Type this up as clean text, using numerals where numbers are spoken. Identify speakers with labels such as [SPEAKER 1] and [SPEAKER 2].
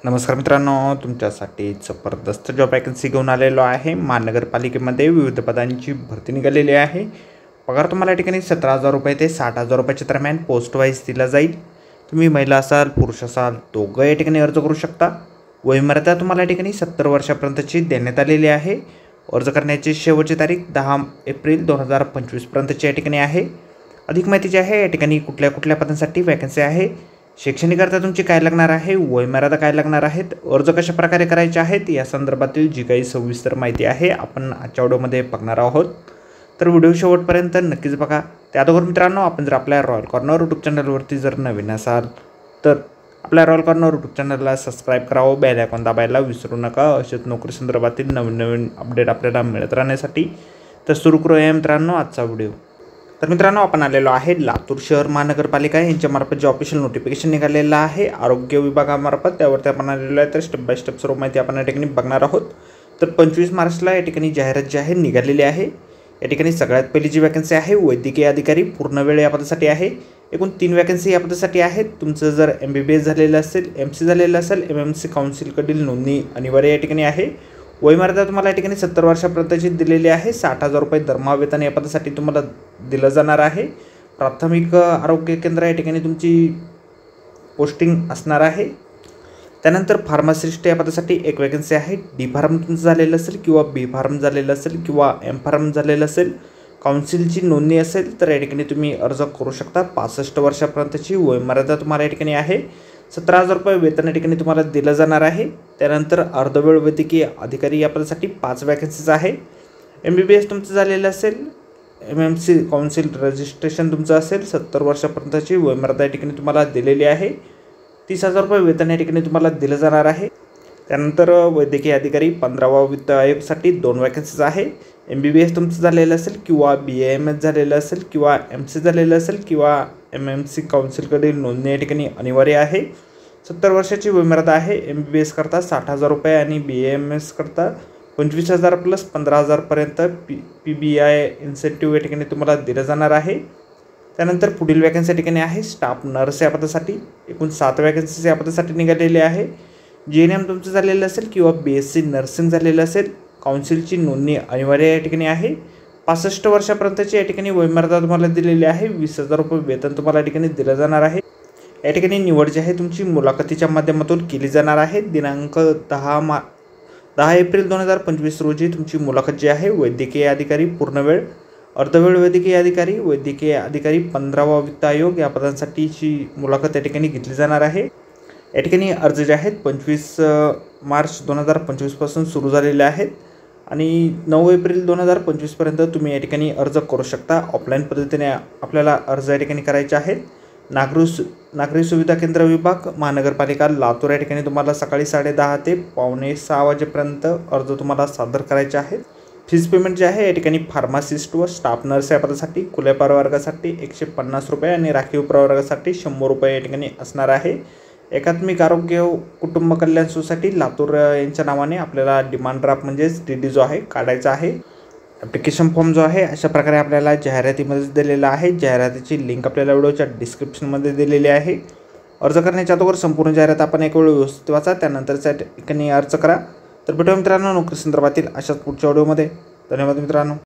[SPEAKER 1] नमस्कार मित्रांनो, तुमच्यासाठी जबरदस्त जॉब वॅकन्सी घेऊन आलेलो आहे। महानगरपालिकेमध्ये विविध पदांची भरती निघालेली आहे। पगार तुम्हाला या ठिकाणी 17,000 रुपये ते 60,000 रुपयाच्या दरम्यान पोस्ट वाईज दिला जाईल। तुम्ही महिला असाल पुरुष असाल दोघं या ठिकाणी अर्ज करू शकता। वयोमर्यादा तुम्हाला या ठिकाणी 70 वर्षापर्यंतची देण्यात आलेली आहे। अर्ज करण्याची शेवटची तारीख 10 एप्रिल 2025 पर्यंतची या ठिकाणी आहे। अधिक माहिती जी आहे या ठिकाणी कुठल्या पदांसाठी वॅकन्सी आहे, शैक्षणिक अर्थ तुमची काय लागणार आहे, वयोमर्यादा काय लागणार आहेत, अर्ज कशा प्रकारे करायचे आहेत या संदर्भातील जी काही सविस्तर माहिती आहे आपण आजच्या व्हिडिओमध्ये बघणार आहोत। तर व्हिडिओ शेवटपर्यंत नक्कीच बघा। त्याअगोदर मित्रांनो, आपण जर आपल्या रॉयल कॉर्नर यूट्यूब चॅनलवरती जर नवीन असाल तर आपल्या रॉयल कॉर्नर यूट्यूब चॅनलला सबस्क्राईब करावं, बेल आयकॉन दाबायला विसरू नका। अशाच नोकरी संदर्भातील नवीन अपडेट आपल्याला मिळत राहण्यासाठी। तर सुरू करूया मित्रांनो आजचा व्हिडिओ। तर मित्रांनो, आपण आलेलो आहे लातूर शहर महानगरपालिका यांच्यामार्फत जे ऑफिशियल नोटिफिकेशन निघालेलं आहे आरोग्य विभागामार्फत, त्यावरती आपण आलेलो आहे। तर स्टेप बाय स्टेप सर्व माहिती आपण या ठिकाणी बघणार आहोत। तर 25 मार्चला या ठिकाणी जाहिरात जी आहे निघालेली आहे। या ठिकाणी सगळ्यात पहिली जी वॅकन्सी आहे वैद्यकीय अधिकारी पूर्ण वेळ या पदासाठी आहे। एकूण 3 वॅकन्सी या पदासाठी आहेत। तुमचं जर MBBS झालेलं असेल, MC झालेलं असेल, MMC काउन्सिलकडील नोंदणी अनिवार्य या ठिकाणी आहे। वयोमर्यादा तुम्हाला या ठिकाणी 70 वर्षापर्यंतची दिलेली आहे। 60,000 रुपये दरमहा वेतन या पदासाठी तुम्हाला दिलं जाणार आहे। प्राथमिक आरोग्य केंद्र या ठिकाणी तुमची पोस्टिंग असणार आहे। त्यानंतर फार्मासिस्ट या पदासाठी एक वॅकन्सी आहे। D फार्म तुमचं झालेलं असेल किंवा B फार्म झालेलं असेल किंवा M फार्म झालेलं असेल, काउन्सिलची नोंदणी असेल तर या ठिकाणी तुम्ही अर्ज करू शकता। 65 वर्षापर्यंतची वयोमर्यादा तुम्हाला या ठिकाणी आहे। 17,000 रुपये वेतन या ठिकाणी तुम्हाला दिलं जाणार आहे। त्यानंतर अर्धवेळ वैद्यकीय अधिकारी या पदासाठी 5 वॅकन्सीज आहे। MBBS तुमचं झालेलं असेल, MMC काउन्सिल रजिस्ट्रेशन तुमचं असेल, 70 वर्षापर्यंतची वयोमर्यादा या ठिकाणी तुम्हाला दिलेली आहे। 30,000 रुपये वेतन या ठिकाणी तुम्हाला दिलं जाणार आहे। त्यानंतर वैद्यकीय अधिकारी 15वा वित्त आयोगासाठी 2 वॅकन्सीज आहे। MBBS तुमचं झालेलं असेल किंवा BAMS झालेलं असेल किंवा MC झालेलं असेल किंवा MMC काउन्सिलकडील नोंदणी या ठिकाणी अनिवार्य आहे। 70 वर्षाची वयोमर्यादा आहे। MBBS करता 60,000 रुपये आणि BAMS करता 25,000 प्लस 15,000 पर्यंत PBI इन्सेंटिव्ह या ठिकाणी तुम्हाला दिलं जाणार आहे। त्यानंतर पुढील वॅकन्सी या ठिकाणी आहे स्टाफ नर्स या पदासाठी। एकूण 7 वॅकन्सीज या पदासाठी निघालेले आहे। GNM तुमचं झालेलं असेल किंवा BSc नर्सिंग झालेलं असेल, काउन्सिलची नोंदणी अनिवार्य या ठिकाणी आहे। 65 वर्षापर्यंतची या ठिकाणी वयोमर्यादा तुम्हाला दिलेली आहे। 20,000 रुपये वेतन तुम्हाला या ठिकाणी दिलं जाणार आहे। या ठिकाणी निवड जी आहे तुमची मुलाखतीच्या माध्यमातून केली जाणार आहे। दिनांक 10 एप्रिल 2025 रोजी तुमची मुलाखत जी आहे वैद्यकीय अधिकारी पूर्ण वेळ, अर्धवेळ वैद्यकीय अधिकारी 15वा वित्त आयोग या पदांसाठीची मुलाखत या ठिकाणी घेतली जाणार आहे। या ठिकाणी अर्ज जे आहेत 25 मार्च 2025 पासून सुरू झालेले आहेत आणि 9 एप्रिल 2025 पर्यंत तुम्ही या ठिकाणी अर्ज करू शकता। ऑफलाईन पद्धतीने आपल्याला अर्ज या ठिकाणी करायचे आहेत। नागरी सुविधा केंद्र विभाग महानगरपालिका लातूर या ठिकाणी तुम्हाला सकाळी 10:30 ते पावणे 6 वाजेपर्यंत अर्ज तुम्हाला सादर करायचे आहेत। फीज पेमेंट जे आहे या ठिकाणी फार्मासिस्ट व स्टाफ नर्स या पदासाठी खुल्या प्रवर्गासाठी 150 रुपये आणि राखीव प्रवर्गासाठी 100 रुपये या ठिकाणी असणार आहे। एकात्मिक आरोग्य कुटुंब कल्याण सोसायटी लातूर यांच्या नावाने आपल्याला डिमांड ड्राफ्ट म्हणजेच DD जो आहे काढायचा आहे। ॲप्लिकेशन फॉर्म जो आहे अशा प्रकारे आपल्याला जाहिरातीमध्ये दिलेला आहे। जाहिरातीची लिंक आपल्याला व्हिडिओच्या डिस्क्रिप्शनमध्ये दिलेली आहे। अर्ज करण्याच्या अगोदर संपूर्ण जाहिरात आपण एक वेळ व्यवस्थित वाचा, त्यानंतर त्या ठिकाणी अर्ज करा। तर भेटूया मित्रांनो नोकरी संदर्भातील अशाच पुढच्या व्हिडिओमध्ये। धन्यवाद मित्रांनो।